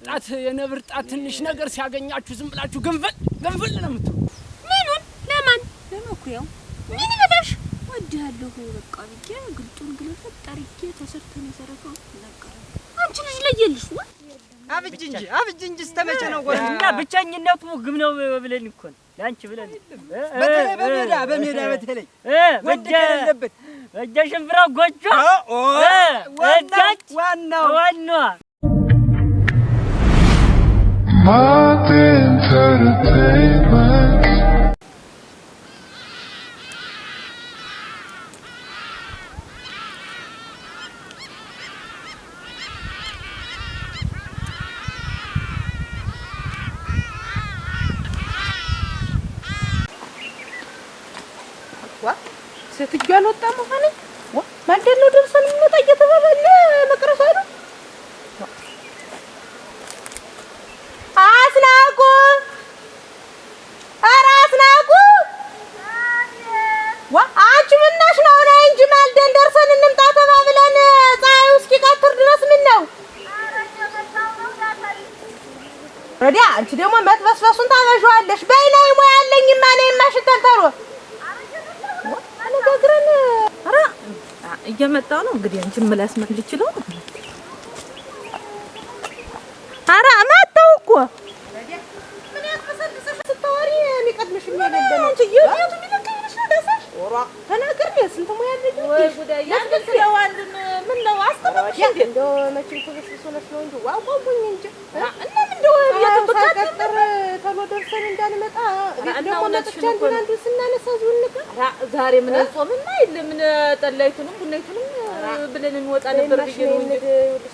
ጣት የነብር ጣት ትንሽ ነገር ሲያገኛችሁ ዝም ብላችሁ ገንፍል ነው የምትሉ። ምኑን ለማን ለመኩያው ምን ይበላሽ ወድሃለሁ በቃ ብዬ ግልጡን ግልፍጥ አድርጌ ተሰርተን የሰረፈው ነገር አንቺ ልጅ ለየልሽ ወይ አብጅ እንጂ ስተመቼ ነው ጎሽ እና ብቻኝነቱ ግም ነው ብለን እኮ ነው ላንቺ ብለን በሜዳ በተለይ ወደ ሽንፍራው ጎጆ ዋናው Martin Entertainment. ሴትዮ አልወጣም ማለት ማንደል ነው ደርሰን እንወጣ እየተባባለ መቅረስ አይደል? አስናቁ ኧረ አስናቁ አንቺ ምነሽ ነው ነይ እንጂ ማልደን ደርሰን እንምጣ ተባብለን ፀሐዩ እስኪቀጥር ድረስ ምን ነው ወዲያ አንቺ ደግሞ መጥበስበሱን ታበዣዋለሽ። በይ ነይ ሙያ አለኝማ ነይማ ሽተልተሎ አነጋግረን ኧረ እየመጣሁ ነው እንግዲህ አንቺን ምላስ መልች ነው። ኧረ መጣሁ እኮ ምን ያፈሰልሰሽ ስታወሪ የሚቀድምሽ የሚያገደ ነው አንቺ የቱ ቢለከኝሽ ነው ደሳሽ ወራ ተናገር ስንት ሙያ አለኝ ወይ ጉዳይ ያንተ ያዋልን ምን ነው አስተባብሽ እንዴ እንደው መቼም ተበስብሶ ነው እንጂ ዋቆሙኝ እንጂ እና ምን እንደው የተበቃቀረ ተሎ ደርሰን እንዳንመጣ ደግሞ ለጥቻ እንዱ ስናነሳ ዝውልከ ዛሬ ምን ጾምና ምን ጠላይቱንም ቡናይቱንም ብለን እንወጣ ነበር ብዬ ነው እንጂ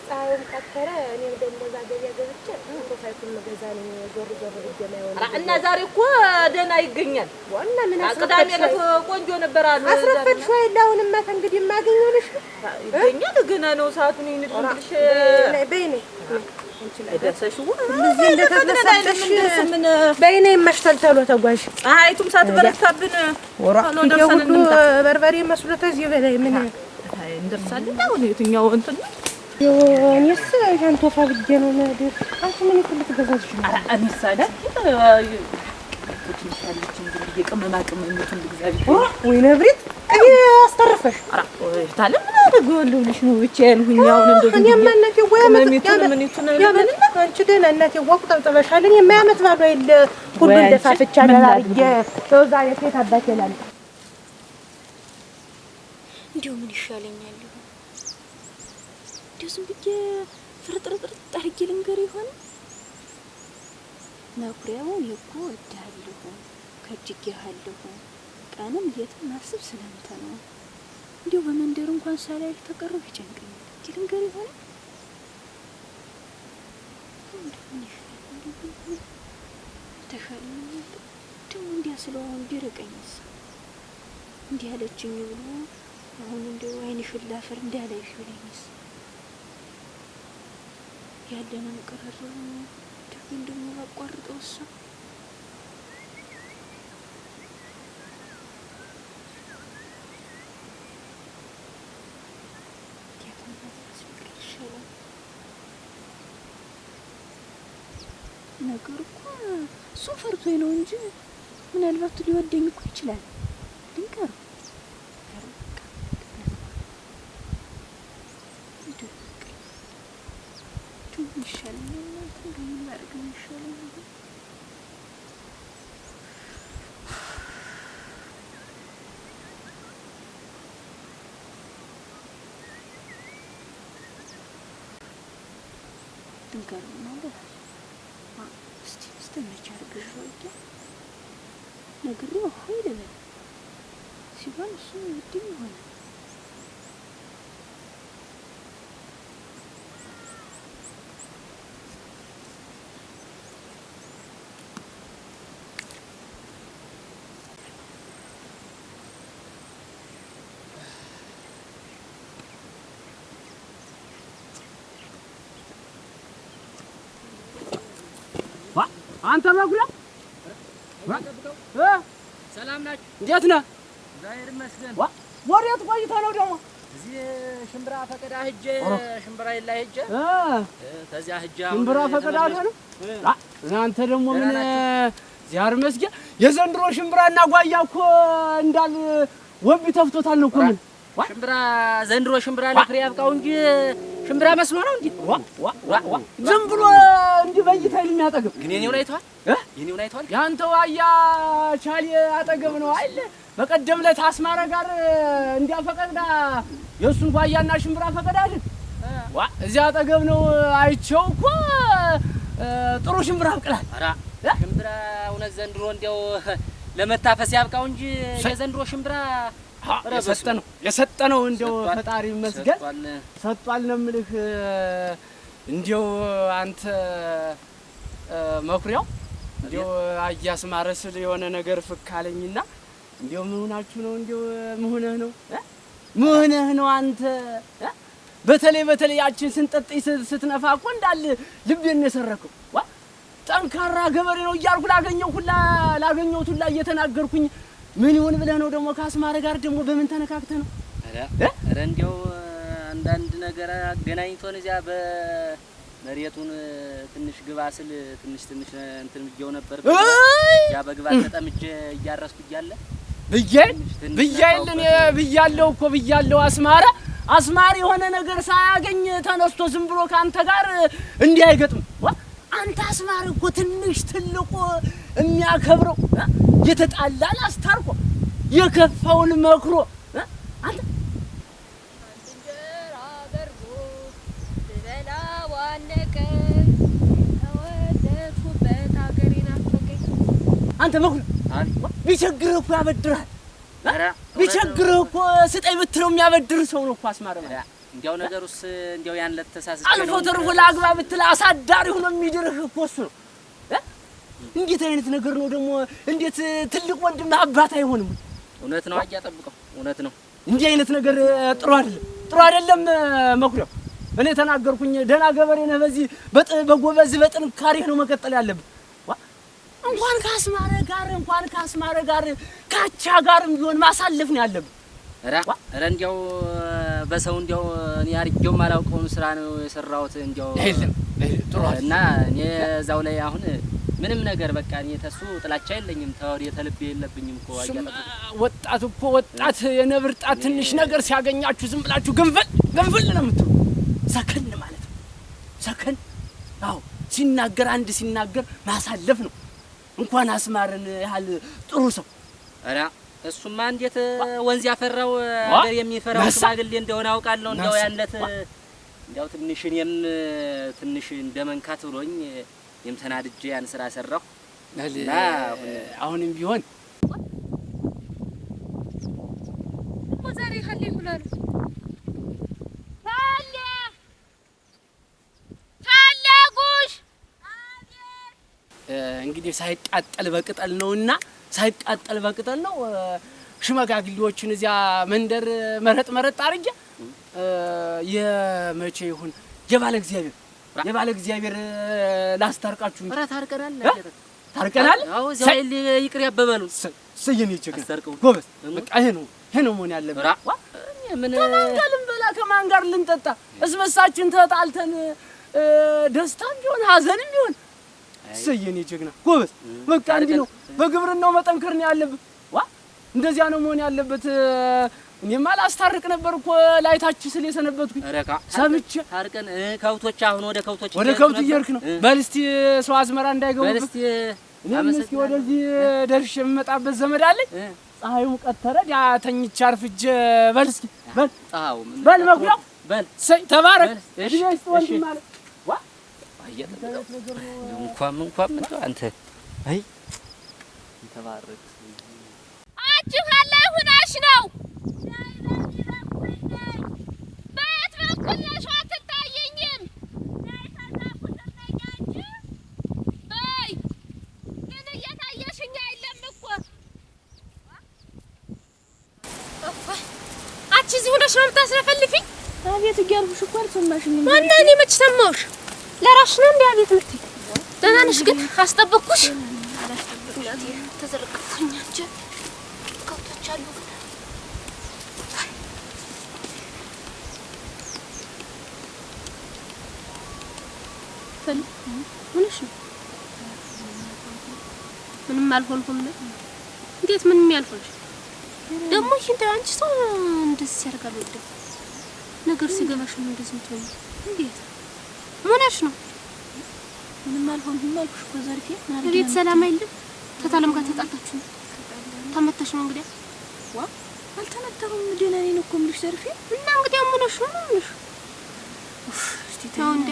ፀሐዩም ቀጠረ እኔም እንደዛ ገበያ ገብቼ ቶፋይቱን መገዛ ነው ዞር ብዬ ነው እና ዛሬ እኮ ደህና ይገኛል ዋና ምን አስቀዳሚ ቆንጆ ነበር አሉ አስረፈድሽ ወይ አሁንማ እንግዲህ ማገኘውልሽ ይገኛል ገና ነው ሰዓቱን ይንድልሽ በይኔ አይደርሰሽ ለዚህ እንደተደረሰሽ ምን በይኔ መሽተልተሎ ተጓዥ ፀሐይቱም ሳትበረታብን ወራ ሁሉ በርበሬ መስሎት እዚህ በላይ ምን እንደርሳለን አሁን የትኛው እንትን እኔስ ሻንቶ ፋብጄ ነው ነገር አንቺ ምን ይፈልግ ገዛዝሽ አኒሳ አይደል ትንሻለች እንግዲህ የቅመማቅም እንትን እግዚአብሔር ወይ ነብሪት አስተርፈሽ ታለ ምን አደረገው ልሽ ነው ብቻ ያልሁኝ አሁን እንደዚህ እኔ ማነቴ ወይ ያመጣ አንቺ ደህና እናቴ ወቁ ተጠበሻለኝ የማያመት ባሉ አይደል ሁሉ እንደፋፍቻ አላርጌ ተውዛ የት አባቴ ላል እንዴው ምን ይሻለኛል እንደዚህ ብዬ ፍርጥርጥር አድርጌ ልንገር ይሆን ነኩሪያው ይኮ እዳለሁ ከጅጌሃለሁ ቀንም የትም ማስብ ስለምተነው እንዴው በመንደር እንኳን ሳላይ ተቀርብ ይጨንቀኛል ልንገር ይሆን ተሻለኝ ደግሞ እንዲያስለው እንዲረቀኝስ እንዲህ ያለችኝ ብሎ አሁን እንደው አይንሽን ላፈር እንዳላይሽ ብለኝስ ያለንን ቀረሩ ደግሞ አቋርጠው እሷ ነገር እኮ እሱ ፈርቶኝ ነው እንጂ ምናልባት ሊወደኝ እኮ ይችላል ድንቀር ነግሬው ሆይ ለበል ሲባል እሱ ይድኝ ሆነ አንተ ማጉራ ሰላም ናችሁ? እንዴት ነህ? ዛሬ መስገን ወዴት ቆይተህ ነው ደግሞ? እዚህ ሽምብራ ፈቀዳ ሂጅ ሽምብራ ላይ ሂጅ ከዚያ ሂጅ ሽምብራ ፈቀዳ ነው እናንተ ደግሞ ምን ዚያር መስጊያ የዘንድሮ ሽምብራና ጓያ እኮ እንዳል ወብ ተፍቶታል ነው እኮ ምን ሽምብራ ዘንድሮ ሽምብራ ለፍሬ ያብቃው እንጂ ሽምብራ መስሎ ነው እንዴ ዋ ዝም ብሎ እንዲህ በይታይል የሚያጠግብ ግን የኔው አይቷል የኔው አይቷል ያንተው አያ ቻሊ አጠገብ ነው አይደል በቀደም ላይ አስማራ ጋር እንዲያፈቀዳ የሱን ጓያና ሽምብራ ፈቀዳ አይደል ዋ እዚያ አጠገብ ነው አይቼው እኮ ጥሩ ሽምብራ አብቅላል አራ ሽምብራ እውነት ዘንድሮ እንዲያው ለመታፈስ ያብቃው እንጂ የዘንድሮ ሽምብራ የሰጠነው እንዲያው ፈጣሪ መስገን ሰጥቷል ነው የምልህ እንዲያው አንተ መኩሪያው እንዲያው አያስማረስ የሆነ ነገር ፍካለኝና እንዲያው ምን ሆናችሁ ነው እንዲያው ምን ሆነህ ነው አንተ በተለይ ያችን ስንጠጥይ ስትነፋ እኮ እንዳል ልቤን የሰረከው ዋ ጠንካራ ገበሬ ነው እያልኩ ላገኘሁት ሁላ እየተናገርኩኝ ምን ይሁን ብለህ ነው ደግሞ ከአስማረ ጋር ደግሞ በምን ተነካክተህ ነው ኧረ እንዲያው አንዳንድ ነገር አገናኝቶን እዚያ በመሬቱን ትንሽ ግባ ስል ትንሽ እንትን ብዬው ነበር ያ በግባት ተጠምጄ እያረስኩ እያለ ብያለሁ አስማር የሆነ ነገር ሳያገኝ ተነስቶ ዝም ብሎ ካንተ ጋር እንዲህ አይገጥም አንተ አስማር እኮ ትንሽ ትልቁ የሚያከብረው የተጣላን አስታርቆ የከፋውን መክሮ አንተ እንጀራ በርቦ በላ ዋነቀ ተወለድኩበት ሀገሬ ናፈቀኝ አንተ መክሮ ቢቸግርህ እኮ ያበድርሃል ቢቸግርህ እኮ ስጠኝ ብትለው የሚያበድር ሰው ነው እኮ አስማር ማለት እንዲያው ነገሩስ እንዲያው ያን ለተሳስቼ አልፎ ተርፎ ላግባ ብትል አሳዳሪ ሆኖ የሚድርህ እኮ እሱ ነው እንዴት አይነት ነገር ነው ደግሞ እንዴት ትልቅ ወንድም አባት አይሆንም እውነት ነው አያጠብቀው እውነት ነው እንዲህ አይነት ነገር ጥሩ አይደለም መኩሪያው እኔ ተናገርኩኝ ደና ገበሬ ነህ በዚህ በጎበዝ በጥንካሬህ ነው መቀጠል ያለብህ እንኳን ካስማረ ጋር ካቻ ጋርም ቢሆን ማሳለፍ ነው ያለብህ ኧረ እንዲያው በሰው እንዲያው እኔ አርጌው ማላውቀውን ስራ ነው የሰራሁት እንዲያው ጥሩ እና እኔ እዛው ላይ አሁን ምንም ነገር በቃ እኔ ተሱ ጥላቻ የለኝም ተወሪ ተልቤ የለብኝም እኮ ወጣት የነብር ጣት ትንሽ ነገር ሲያገኛችሁ ዝም ብላችሁ ገንፈል ነው የምትሉ ሰከን ማለት ነው ሰከን አዎ ሲናገር ማሳለፍ ነው እንኳን አስማርን ያህል ጥሩ ሰው ኧረ እሱማ እንዴት ወንዝ ያፈራው ሀገር የሚፈራው ሽማግሌ እንደሆነ አውቃለሁ እንደው ያንለት እንደው ትንሽ እንደመንካት ብሎኝ ተናድጄ ያን ስራ ሰራሁ አሁንም ቢሆን ዛሬ ሀሌ ሁላሉ ታላጉሽ እንግዲህ ሳይቃጠል በቅጠል ነውና ሽማግሌዎችን እዚያ መንደር መረጥ አርጀ የመቼ ይሁን የባለ እግዚአብሔር ላስታርቃችሁ ኧረ ታርቀናል አዎ ዛይል ይቅር ያበበሉ ሰየኔ ቸገ ጎበዝ በቃ ይሄ ነው መሆን ያለበት ምን ከማን ጋር ልንጠጣ እስበሳችን ተጣልተን ደስታም ቢሆን ሀዘንም ቢሆን ሰየኔ ጀግና ጎበዝ በቃ እንዲህ ነው በግብርናው መጠንከር ነው ያለበት እንደዚያ ነው መሆን ያለበት እኔማ ላስታርቅ ነበር እኮ ላይታች ስለ የሰነበትኩኝ ሰምቼ ታርቀን ከብቶች አሁን ወደ ከብት እየሄድክ ነው በል እስቲ ሰው አዝመራ እንዳይገቡ በል እስቲ እስቲ ወደዚህ ደርሼ የምመጣበት ዘመድ አለኝ ፀሐዩ ቀተረ ያ ተኝቼ አርፍጄ በል እስኪ በል መኩሪያው በል ተባረክ እሺ ወንድ ማለት እንኳን አንተ አይ ተባረክ አንቺ ላይ ሆነሽ ነው ባት በኩል ነሽ አትታየኝም አይ ግን እየታየሽኝ አይደለም እኮ አንቺ እዚህ ሆነሽ ነው የምታስረፈልፊኝ አቤት እያልኩሽ እኮ አልሰማሽኝም እና እኔ መች ሰማሁሽ ለራስሽ ነው እንዴ አቤት የምትይ ደህና ነሽ ግን አስጠበቅኩሽ እናቴ ተዘረቀፈኛች ከብቶች አሉ ፈል ምንሽ ነው? ምንም አልሆንኩም ነው። እንዴት ምንም ያልሆንሽ? ደግሞ ይሄን አንቺ ሰው እንደዚህ ያርጋል ወደ ነገር ሲገባሽ ነው እንደዚህ ምትሆኝ? እንዴት ምንሽ ነው? ምንም አልሆንኩም አልኩሽ እኮ ዘርፌ። ቤት ሰላም አይደለም? ተታለም ጋር ተጣጣችሁ ተመተሽ ነው እንግዲህ? ዋ አልተመታሁም። ደህና ነኝ እኮ የምልሽ ዘርፌ። እና እንግዲህ ምንሽ ነው ምንሽ? እስቲ ተው እንዴ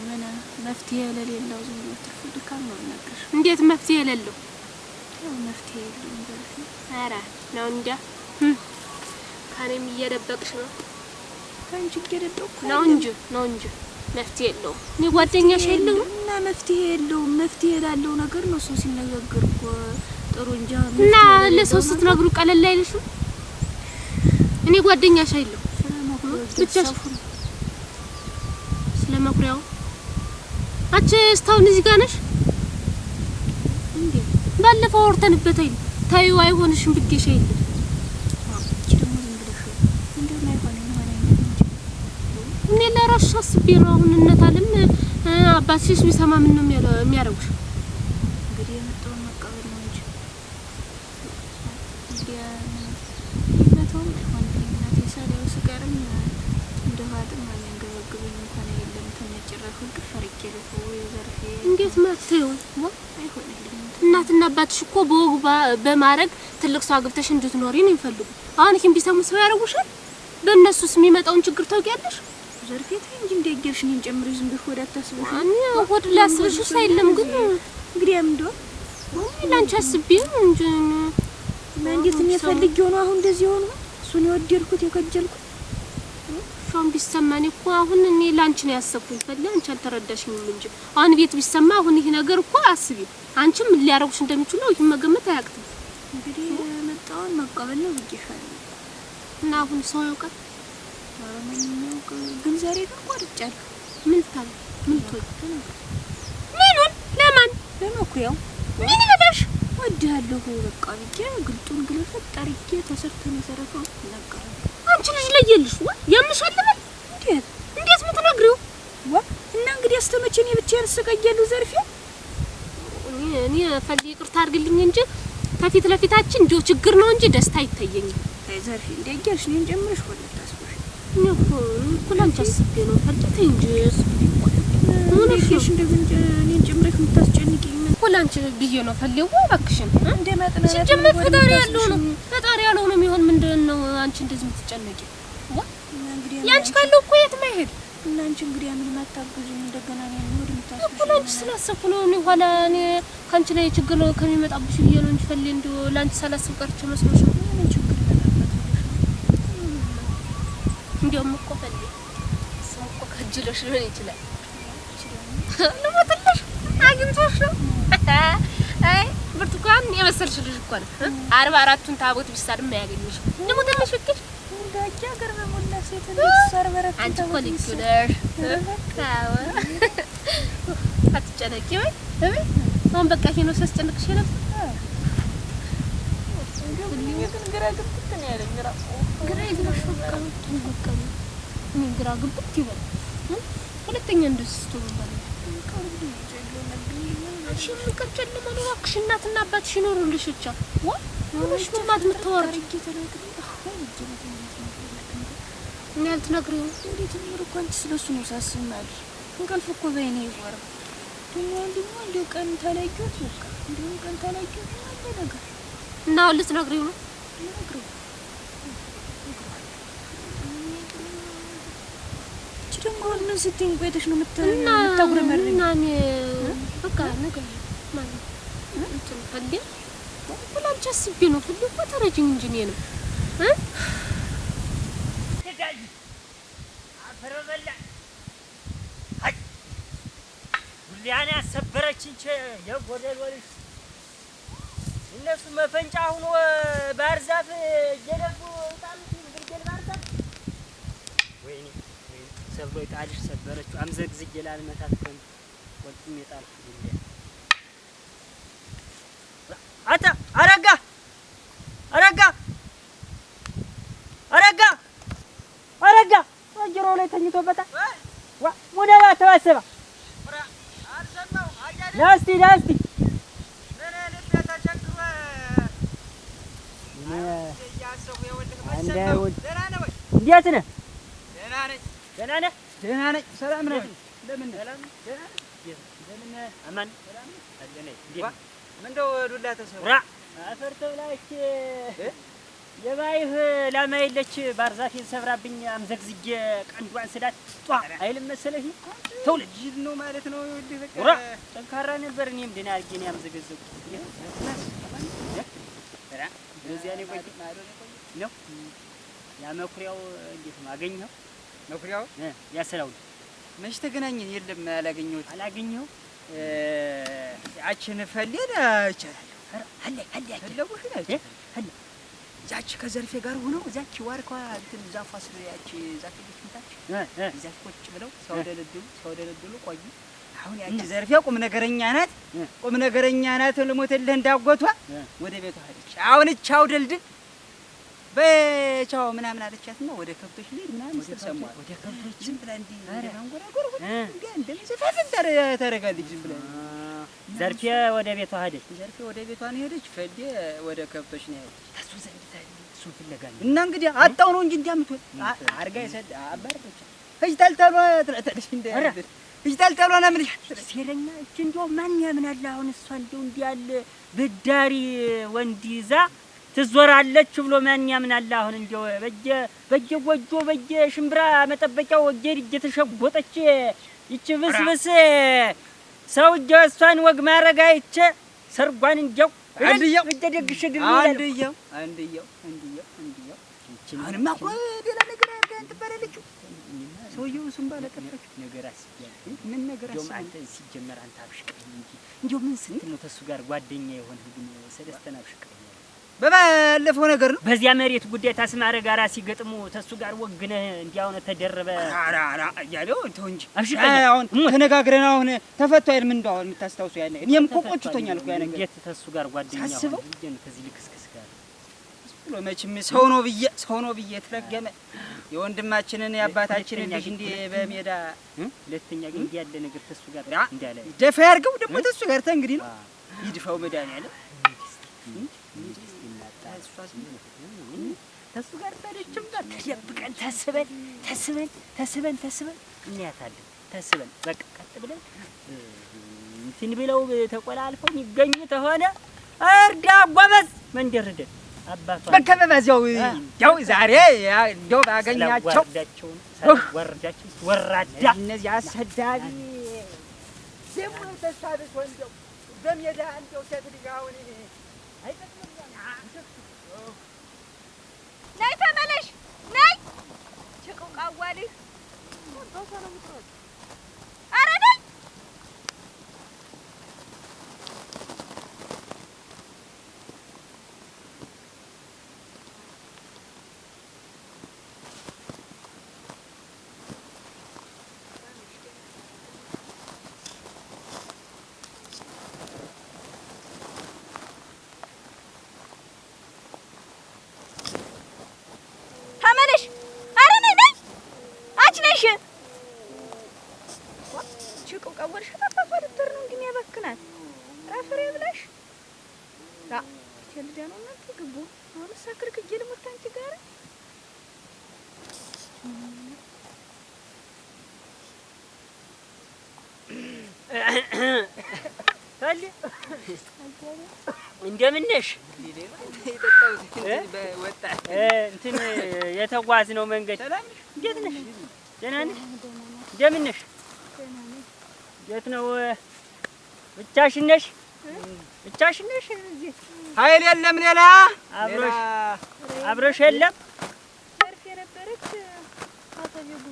ምን መፍትሄ ለሌለው ዝም ብሎ ትርፍ ድካም ነው ነገር። እንዴት መፍትሄ የሌለው? ያው መፍትሄ የለውም ዘርፌ። ኧረ ነው እንዴ ካኔም እየደበቅሽ ነው? ካንቺ እየደበቅኩ ነው እንጂ መፍትሄ የለውም። እኔ ጓደኛሽ የለውም እና መፍትሄ የለውም። መፍትሄ ላለው ነገር ነው ሰው ሲነጋገር እኮ ጥሩ እንጂ እና ለሰው ስትነግሩ ቀለል አይልሽም? እኔ ጓደኛሽ አይደለም ብቻሽ ስለመኩሪያው አንቺ እስካሁን እዚህ ጋር ነሽ እንዴ? ባለፈው ወርተንበት አይደል? ታዩ አይሆንሽም ብጌሽ አይደል? እቺ ደግሞ ዝም ብለሽ እንደው አይሆንም እኔ ለራስሽ አስቤ ነው። አሁን እናታለም አባትሽ ቢሰማ ምን ነው የሚያረጉሽ? እንግዲህ የመጣውን መቀበል ነው እንጂ ይመጣው ወንድናቴ ሳሪው ስቀርም እንደዋጥም አንገበግበኝ እንኳን አይደለም ተነጭራሹ ግፈርቄ ለፈው ዘርፌ እንዴት ማተው አይሆንም። እናትና አባትሽ እኮ በወግ በማረግ ትልቅ ሰው አግብተሽ እንድትኖሪ ነው የሚፈልጉ። አሁን ይሄን ቢሰሙ ሰው ያረጉሻል። በእነሱስ የሚመጣውን ችግር ታውቂያለሽ? ዘርፌ ተይ እንጂ እንደገርሽ እኔን ጨምረሽ ዝም ብለሽ ወደ አታስብሽ። እኔ ወደ ላስብሽ ሳይለም ግን እንግዲህ እንደው ላንቺ አስቤ እንጂ እንዴት እኔ ፈልጌው ነው አሁን እንደዚህ ሆኖ እሱን የወደድኩት የከጀልኩት ሻም ቢሰማኝ እኮ አሁን እኔ ላንቺ ነው ያሰብኩኝ። ፈለ አንቺ አልተረዳሽኝም እንጂ አሁን ቤት ቢሰማ አሁን ይሄ ነገር እኮ አስቢ። አንቺም ምን ሊያረጉሽ እንደሚችሉ ይሄን መገመት አያቅትም። እንግዲህ መጣውን መቀበል ነው ብዬሻለሁ። እና አሁን ሰው ያውቃል ግን ዛሬ ግን ቆርጫለሁ። ምን ታል ምን ትወይ ምኑን ለማን ለመኩሪያው ምን ይበላሽ ወድሃለሁ በቃ ብቻ ግልጡን ግለፈት ጠርቄ ተሰርተ መሰረተው ነገር አንቺ ልጅ ለየልሽ ያምሻል ማለት እንዴት ምትነግሪው? እና እንግዲህ አስተመቸኝ ብቻዬን ስቀየሉ ዘርፌ እኔ ፈልይ ይቅርታ አድርግልኝ እንጂ ከፊት ለፊታችን እንደው ችግር ነው እንጂ ደስታ አይታየኝም። አይ ዘርፌ እንደገርሽ እኔን ጨምረሽ ወደ ታስበሽ እኔ እኮ ላንቺ አስቤ ነው ፈልይ እንጂ ምንሽ እንደግን እኔን ጨምረሽ የምታስጨንቂኝ እኮ ላንቺ ብዬ ነው ፈልይ እባክሽን እንደ ማጥናት ሲጀመር ፈጣሪ ያለው ነው የሚሆን። ምንድነው አንቺ እንደዚህ የምትጨነቂ? ያንቺ ካለው እኮ የትም አይሄድ እና አንቺ እንግዲህ ምን ማታገዙኝ እንደገና ነው ወደ ምታስበሽ እኮ ላንቺ ስላሰብኩ ነው። እኔ ኋላ እኔ ካንቺ ላይ ችግር ነው ከሚመጣብሽ ብዬ ነው እንጂ ፈልይ እንደው ላንቺ ሳላስብ ቀርቼ መስሎሽ ነው? ምን ችግር ይመጣበት እንደውም እኮ ፈልይ ሰው እኮ ከጅሎሽ ሊሆን ይችላል። ለሞትልሽ አግኝቶሽ ነው። አይ ብርቱካን የመሰልሽ ልጅ እኮ ነው 44ቱን ታቦት ቢሳድም ያገኝሽ ለሞትልሽ እክሽ እንዳጃ ገርበ ሞላ ሴት ልትሰር በረከት አንቺ እኮ ልጅ ነሽ። ታው አትጨነቂ ወይ አሁን በቃ ይሄ ነው ሲያስጨንቅሽ ነው። ግራ ግብት ነው ያለኝ ግራ ይግባሽ በቃ ምን ግራ ግብት ይበል። ሁለተኛ እንደዚህ ስትሆን ማለት እሺ ምን ከጨለ ማለት እባክሽ እናትና አባትሽ ይኖሩልሽ ብቻ ወሽ ማት ምትወርጂ እኔ አልተነግረው እንዴት ነው እኮ አንቺ ስለሱ ነው ሳስብ ማለት እንቅልፍ እኮ በእኔ ይወር ደግሞ እንደው ቀን ተለይቶት በቃ እንደው ቀን ተለይቶት ማለት ነገር እና ልትነግሪው ነው ነግረው ደግሞ ምን ስትይኝ ቆይተሽ ነው የምታጉረመርኝ? እና እኔ በቃ ነገር ማለት እንትን ፈልጌ ሁላንቺ አስቤ ነው ፈልጌ እኮ ተረጅኝ እንጂ እኔ ነው አፈረበላ አይ ሁሊያና ያሰበረችኝ የጎደሎልሽ እነሱ መፈንጫ ሆኖ ባህር ዛፍ እየደጉ ታምት ግልገል ባህር ዛፍ ወይኔ ሰብሎ ጣልሽ ሰበረችው አምዘግዝግ ይላል መታት ፈን ወጥም ይጣል ሁሌ አታ አረጋ ወጀሮ ላይ ተኝቶበታል ዋ ወደባ ተባሰባ ናስቲ ናስቲ እንዴት ነህ? ደህና ነህ? ደህና ነኝ። ሰላም ነህ? እንደምን አማን ምነው ዱላ ተሰሩ? አፈር ተብላች የባይህ ላማ የለች ባህር ዛፌን ሰብራብኝ አምዘግዝጌ ቀንዷን ስዳት ጧ አይልም መሰለህ። ተውልጅ ነው ማለት ነው። ይኸውልህ በቃ ጠንካራ ነበር። እኔም ደህና አድርጌ ነው ያምዘገዘጉት። በዚያ ላይ ቆይ ነው ያ መኩሪያው እንዴት ነው አገኘኸው? መኩሪያው ያሰላው መች ተገናኘን? የለም አላገኘኸው? ያችን ፈሌን ይቻላል አለ ፈለጉሽ ነች አለ ዛች ከዘርፌ ጋር ሆነው ዛች ዋርኳ እንትን ዛፏ ስለ ያቺ ዛፍ ልትምታች ዛፍ ቁጭ ብለው ሰው ቆዩ። አሁን ያቺ ዘርፌ ቁም ነገረኛ ናት። ልሞትልህ እንዳጎቷ ወደ ቤቷ ሄደች። አሁን ቻው ድልድል በቻው ምናምን አለቻትና ወደ ከብቶች ልሂድ ምናምን ስትሰማው ወደ ከብቶች ዝም ብላ እንዲህ ማንጎራጎር እንደምዘፋፍን ታረጋለች። ዝም ብላ ዘርፌ ወደ ቤቷ ሄደች። ዘርፌ ወደ ቤቷ ነው ሄደች። ፈሌ ወደ ከብቶች ነው ሄደች። እሱ ዘንድ እሱን ፍለጋ ነው እና እንግዲህ አጣው ነው እንጂ እንዲያምት አርጋ ይሰድ አባረች እጅታልታሏ ትረተልሽ እንደ እጅታልታሏ ነው ምን ሴረኛ እቺ እንደው ማን ያምናል? አሁን እሷ እንደው እንዲህ ያለ በዳሪ ወንድ ይዛ ትዞራለች ብሎ ማን ያምናል? አሁን እንደው በየጎጆ በየሽምብራ መጠበቂያው እየተሸጎጠች ይቺ ብስብስ ሰው እሷን ወግ ማረጋ ይቼ ሰርጓን እንጀው አንድየው እደደግሽ ድል አንድየው አሁንማ እኮ ሌላ ነገር አድርገን ትባላለችው። ሰውዬው እሱም ባለቀፈች ነገር አስቢያለሁ። ምን ነገር እንደውም አንተ ሲጀመር አንተ አብሽቀኝ እንጂ እንደው ምን ስንት ነው ተሱ ጋር ጓደኛ የሆንህ ግን ሰለስተና አብሽቀኝ በባለፈው ነገር ነው። በዚያ መሬት ጉዳይ ታስማረ ጋራ ሲገጥሙ ተሱ ጋር ወግነህ እንዲያውነ ተደረበ አራ ያለው ተው እንጂ አብሽቀኝ። አሁን ተነጋግረን አሁን ተፈቷ አይደል? ምን እንደው የምታስታውሱ ያለ እኔም እኮ ቆጭቶኛል እኮ ያ ነገር። እንዴት ተሱ ጋር ጓደኛ ሳስበው ሆነ ከዚህ ልክስክስ ጋር ብሎ መቼም ሰው ነው ብዬ ተረገመ። የወንድማችንን የአባታችንን ልጅ እንደ በሜዳ ሁለተኛ ግን ያለ ነገር ተሱ ጋር እንዳለ ደፋ ያርገው ደግሞ ተሱ ጋር እንግዲህ ነው ይድፋው መድኃኒዓለም ተሱ ጋር ታደችም ጋር ተደብቀን ተስበን እንያታለን። ተስበን በቃ ቀጥ ብለን እንትን ብለው ተቆላልፈው የሚገኙ ተሆነ እርዳ ጎበዝ መንደርደን አባቷ በከበባዚያው ያው ዛሬ እንደው ባገኛቸው ወርዳቸው ወራዳ እነዚህ አሰዳቢ ደግሞ ተሳብስ ወንጀው በሜዳ እንደው ሴት ልጅ አሁን ነይ ተመለሽ ነይ ጭቁቃዋልህ ኧረ ነይ እንደምን ነሽ? እንትን የተጓዝነው መንገድ እንዴት ነሽ? ደህና ነሽ? እንደምን ነሽ? እንዴት ነው? ብቻሽን ነሽ? ኃይል የለም ሌላ አብረሽ የለም? ዘርፌ ነበረች አጠገቡ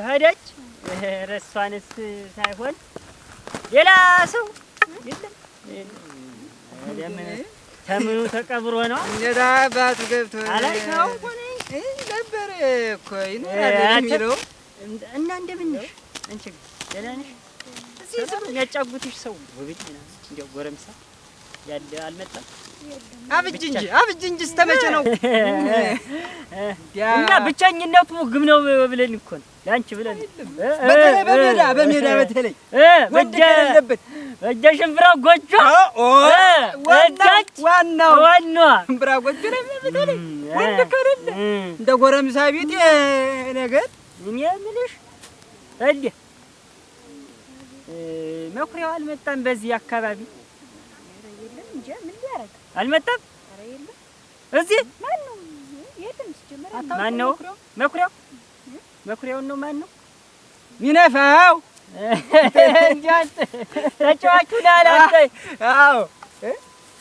ሄደች። እሷንስ ሳይሆን ሌላ ሰው የለም። ለምን ተምኑ ተቀብሮ ነው? እንዴት አባቱ ገብቶ አላልከው ነበር እኮ ይኖራል የሚለው እና እንደምን ነሽ? አንቺ ደህና ነሽ? እዚህ ዝም የሚያጫጉትሽ ሰው ወብኝ እንደው ጎረምሳ ያለ አልመጣም። አብጅ እንጂ ስተመቼ ነው እና ብቸኝነቱ ግም ነው ብለን እኮ ነው ያንቺ ብለን በሜዳ በተለይ ወንድ ከሌለበት ወንድ ሽምብራ ጎጆ ዋናው ሽምብራ ጎጆ ላይ በተለይ ወንድ ከሌለ እንደ ጎረምሳ ቤት ነገር እኔ የምልሽ እንዴ መኩሪያው አልመጣም በዚህ አካባቢ የለም እንጂ ምን ሊያረግ አልመጣም። ኧረ የለም እዚህ ማን ነው የለም ሲጀመር ማን ነው መኩሪያው ነው ማን ነው ሚነፋው እንጃት ተጫዋቹ ናላንተ አዎ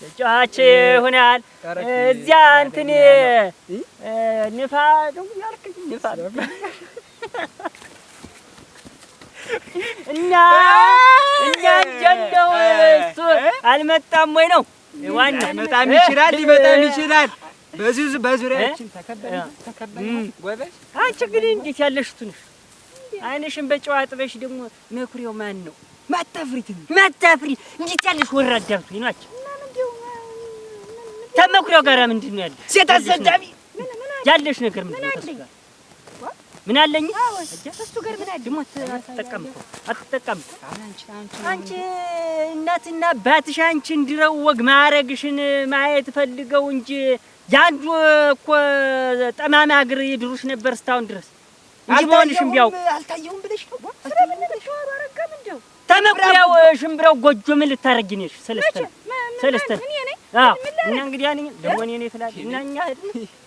ተጫዋች ሆናል እዚያ እንትን ንፋ ነው ያልከኝ ንፋ እና ጀንደው እሱ አልመጣም ወይ ነው ዋና መጣም ይችላል በዙሪያችን ተከበልን ጎበዝ አንቺ ግን እንዴት ያለሽቱ ነሽ አይንሽን በጨዋ አጥበሽ ደግሞ መኩሪያው ማን ነው ማታፍሪት እንዴት ያለሽ ወራዳብቱ ይናች ተመኩሪያው ጋር ምንድን ነው ያለሽ ሴት አሰዳቢ ያለሽ ነገር ምንድን ነው ተስፋ ምን አለኝ እሱ ጋር ምን አለ ደግሞ አትጠቀም አንቺ እናትና አባትሽ አንቺ እንዲረው ወግ ማረግሽን ማየት ፈልገው እንጂ ያንዱ እኮ ጠማማ እግር ይድሩሽ ነበር እስካሁን ድረስ እንጂ መሆንሽም ቢያውቅ አልታየውም ብለሽ ነው ስለምን ተሻዋሩ አረጋም እንደው ተመኩሪያው ሽምብራው ጎጆ ምን ልታረጊ ነሽ ሰለስተ አዎ እና እንግዲህ ያንኝ ደግሞ እኔ ነኝ ትላለች እና እኛ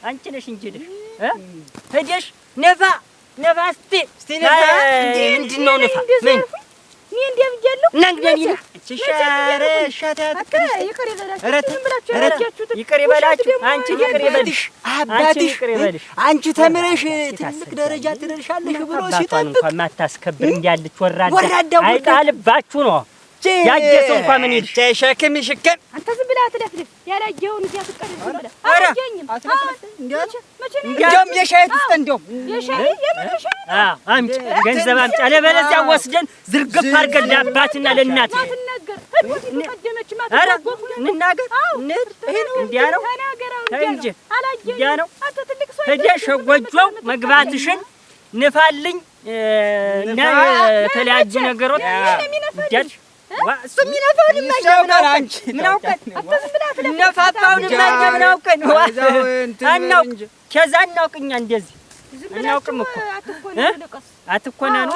አንቺ ነሽ እንጂ ሄደሽ ነፋስቲ ምንድን ነው ነፋ ምን እኔ እንደምጀለው እና እንግዲህ ሻረ ሻታት ይቅር ይበላችሁ አንቺ ይቅር ይበልሽ አባትሽ አንቺ ተምረሽ ትልቅ ደረጃ ትደርሻለሽ ብሎ ሲጠብቅ እንኳን ማታስከብር እንዲያለች ወራዳ አይጣልባችሁ ነው ያጀሰው እንኳን ምን ይልሽ ሸክም ይሽከም አንተ ዝም ብለህ አትለፍልፍ ያላየውን እዚያ ትቀር ዝም ብለህ አላየኝም እንደውም የሻይት ውስጥ እንደውም የሻይ የሻይ አምጪ ገንዘብ አምጪ አለበለዚያ ወስደን ዝርግፍ አድርገን ለአባትና ለእናት ማትናገር ህድት ተቀደመች ማትናገር እንናገር እንዲያ ነው እንጂ እንዲያ ነው አንተ ትልቅ ሰው ሄደሽ ጎጆው መግባትሽን ንፋልኝ እና የተለያዩ ነገሮች እንዲያልሽ እሱ የሚነፋውን ማየት አንቺ ምን አውቀን ነፋፋውን ማየት ምን አውቀን አናውቅ ከዛ እናውቅኛ እንደዚህ እናውቅም እኮ አትኮናኑ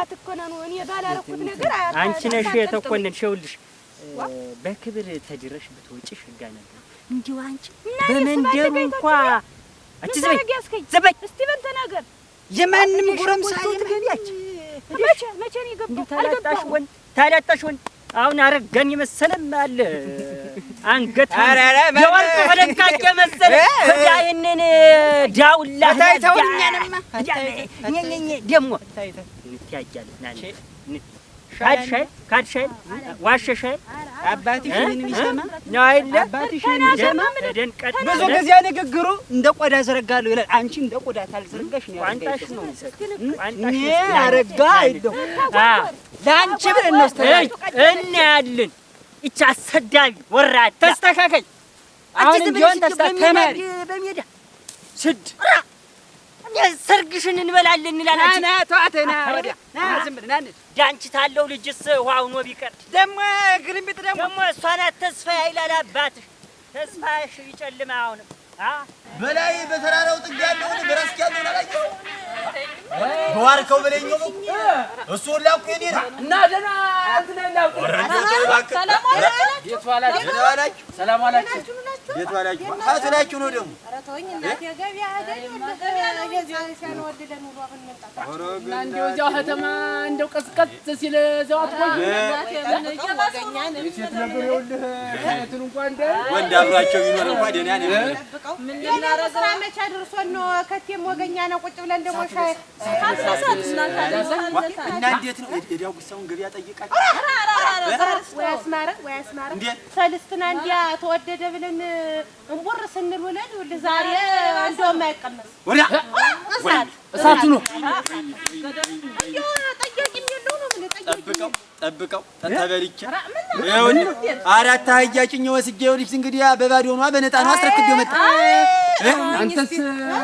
እኔ ባላረኩት ነገር አንቺ ነሽ የተኮነንሽ ይኸውልሽ በክብር ተድረሽ ብትወጪ ሽጋ ነበር እንዲሁ አንቺ በመንደሩ እንኳን አንቺ ዘበይ እስቲ በእንተናገር የማንም ጎረምሳ አይልሽ መቼ ነው የገባው ታላጣሽ ወንድ አሁን አረጋኝ መሰለም አለ አንገት የወርቅ ወለቃቄ መሰለ ያይነን ዳውላ ታይተውኛንማ ደሞ እንታያያለን ካድሻይ ዋሸሻይ አባትሽ ምን ቢሰማ ነው አይደል አባትሽ ምን ቢሰማ ደንቀጥ ብዙ ጊዜ ንግግሩ እንደ ቆዳ ዘረጋለሁ ይላል አንቺ እንደ ቆዳ ታልዘረጋሽ ነው ቋንጣሽ ነው እኔ አረጋ አይደው ላንቺ ብለን ነው እና ያለን እቻ አሰዳቢ ወራዳ ተስተካከል አሁን ቢሆን ተስተካከል በሜዳ ስድ ሰርግሽን እንበላለን እንላለን ና ተዋተና ወዲያ ና ዝም ብለና ዳንቺ ታለው ልጅስ ውሃው ነው ቢቀር ደሞ ግልምጥ ደሞ እሷ ናት ተስፋ ይላል አባትሽ ተስፋሽ ይጨልማ አሁን በላይ በተራራው ጥግ ያለውን በራስኪ ያለውን አላየው በዋርከው በለኛው እሱ ላኩ የኔ ነው እና ደና እንትን ላኩ ሰላም አላችሁ ሰላም አላችሁ ቤት ዋላችሁ አትላችሁ ነው ደግሞ ኧረ ተወኝ እናቴ ገበያ ገበያ ወደደን ውሎ አሁን መጣ እና እንደው እዚያው ከተማ እንደው ቀስቀስ ሲል እዚያው አትቆይ የሴት ነገር ይኸውልህ እንትን እንኳን እንደ ወንድ አብሯቸው ቢኖር እንኳን ደህና ነው ምን ልናረግ ስራ መቼ አድርሶን ነው ከቴም ወገኛ ነው ቁጭ ብለን ደግሞ ሻይ አልፈሳት እና እንዴት ነው የዲያው ጉሳውን ገበያ ጠይቃችሁ ወይ አስማረ ሰልስትና እንዲያ ተወደደ ብለን እንቦር ስንል ውለን ዛሬ እንደውም አይቀመስ ወዲያ እሳቱ ነው ጠያቂም የለው ነው ምን ጠብቀው ተበልቼ ይኸውልህ አራት አህያ ጭኜ ወስጄ ይኸውልሽ እንግዲህ በባዶ ሆኗ በነጣ ነው አስረክቤው መጣ። አንተስ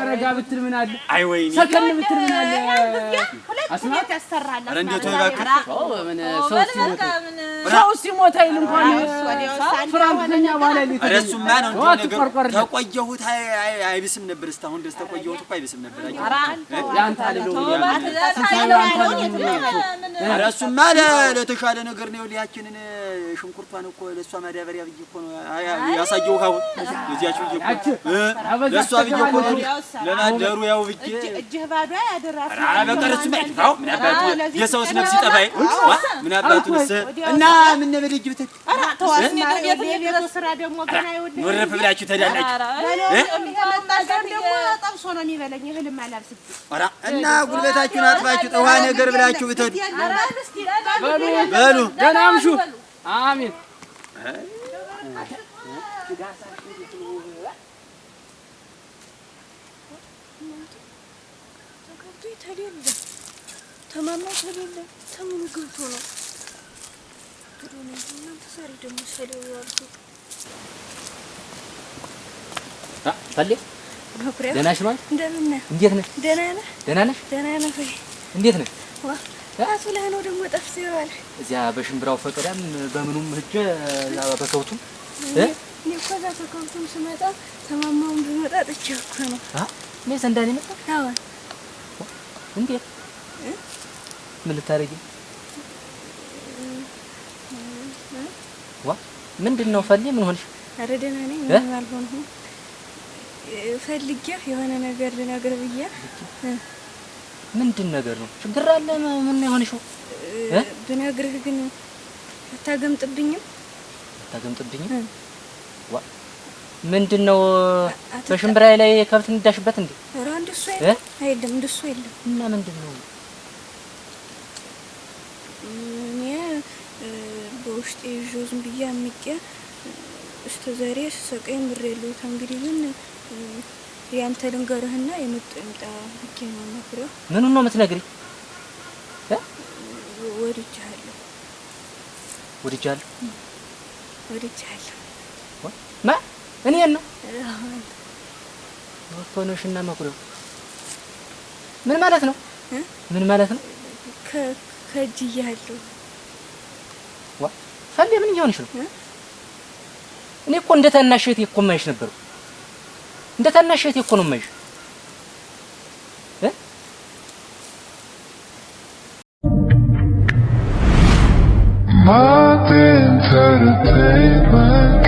ረጋ ብትል ምን አለ? አይ ወይኔ ሰከን ብትል ምን አለ? አስማት ያሰራል። ኧረ እንዴት ወይ እባክህ ሰው ሲሞት አይል እንኳን ፍራንክኛ በኋላ ሊት ኧረ እሱማ ነው እንዴ ነገር ተቆየሁት አይብስም ነበር እስካሁን ድረስ ተቆየሁት እኮ አይብስም ነበር። ያንተ አይደለም ኧረ እሱማ ለተሻለ ነገር ነው። ያችንን ሽንኩርቷን እኮ ለእሷ ማዳበሪያ ብዬሽ እኮ ነው ያሳየሁህ። አሁን እዚያችሁ ብዬሽ እኮ ለእሷ ብዬሽ እኮ ለማደሩ ያው ብዬሽ እጅህ ባዶ ያደራስ በቀር እሱማ ይፋው ምን አባቱ የሰውስ ነፍስ ይጠፋይ ምን አባቱስ እና ምን ነብልጅ ብትል ተዋስ የቤቱ ስራ ደግሞ ገና ይወድ ወረፍ ብላችሁ ተዳላችሁ ደግሞ ጠብሶ ነው የሚበለኝ እህልም አላብስብ ኧረ እና ጉልበታችሁን አጥፋችሁ ጠዋ ነገር ብላችሁ ብትል በሉ ደህና አምሹ። አሜን። ተማማ ተሌለ ተምኑ ገብቶ ነው ድሮኔ እናንተ ዛሬ ደግሞ ሰለው ያልኩ ፈሌ መኩሪያ ደህና ነሽ? እንደምን ነህ? እንዴት ነህ? ደህና ነህ? ደህና ነሽ? ደህና ነህ ወይ? እንዴት ነህ? አቶ ላይ ነው ደግሞ ጠፍተህ ይዋል። እዚያ በሽምብራው ፈቀዳም በምኑም ሂጅ በከውቱም እኔ እኮ እዛ ከከውቱም ስመጣ ተማማውን ብመጣ ጥቼ እኮ ነው። እኔ ዘንዳኔ መጣ። አዎ እንዴት ምን ልታረጊ? ምንድን ነው ፈሌ? ምን ሆንሽ? ኧረ ደህና ነኝ። ምንም አልሆንኩም። ፈልጌህ የሆነ ነገር ልነግርህ ብዬሽ። ምንድን ነገር ነው? ችግር አለ? ምን የሆንሽው? ብነግርህ ግን አታገምጥብኝም? አታገምጥብኝም? ምንድን ነው በሽምብራዬ ላይ ከብት እንዳሽበት እንዴ? ኧረ እንደሱ አይደለም፣ እንደሱ አይደለም። እና ምንድን ነው? እኔ በውስጤ ይዤው ዝም ብዬ አምቄ እስከ ዛሬ ስሰቀኝ ምሬለሁ። እንግዲህ ግን ያንተ ልንገርህና የመጣ ይምጣ ብዬ ነው የምነግርህ። ምኑን ነው የምትነግሪኝ? ወድጄሃለሁ። ወድጄሃለሁ? ወድጄሃለሁ። ማ እኔን ነው? ወጥቶነሽና መኩሪያው ምን ማለት ነው? ምን ማለት ነው? ከእጅዬሃለሁ። ፈሌ ምን እየሆንሽ ነው? እኔ እኮ እንደ ታናሽ እህቴ እኮ የማይሽ ነበርኩ። እንደ ታናሽ እህቴ እኮ ነው የማይሽ። My entertainment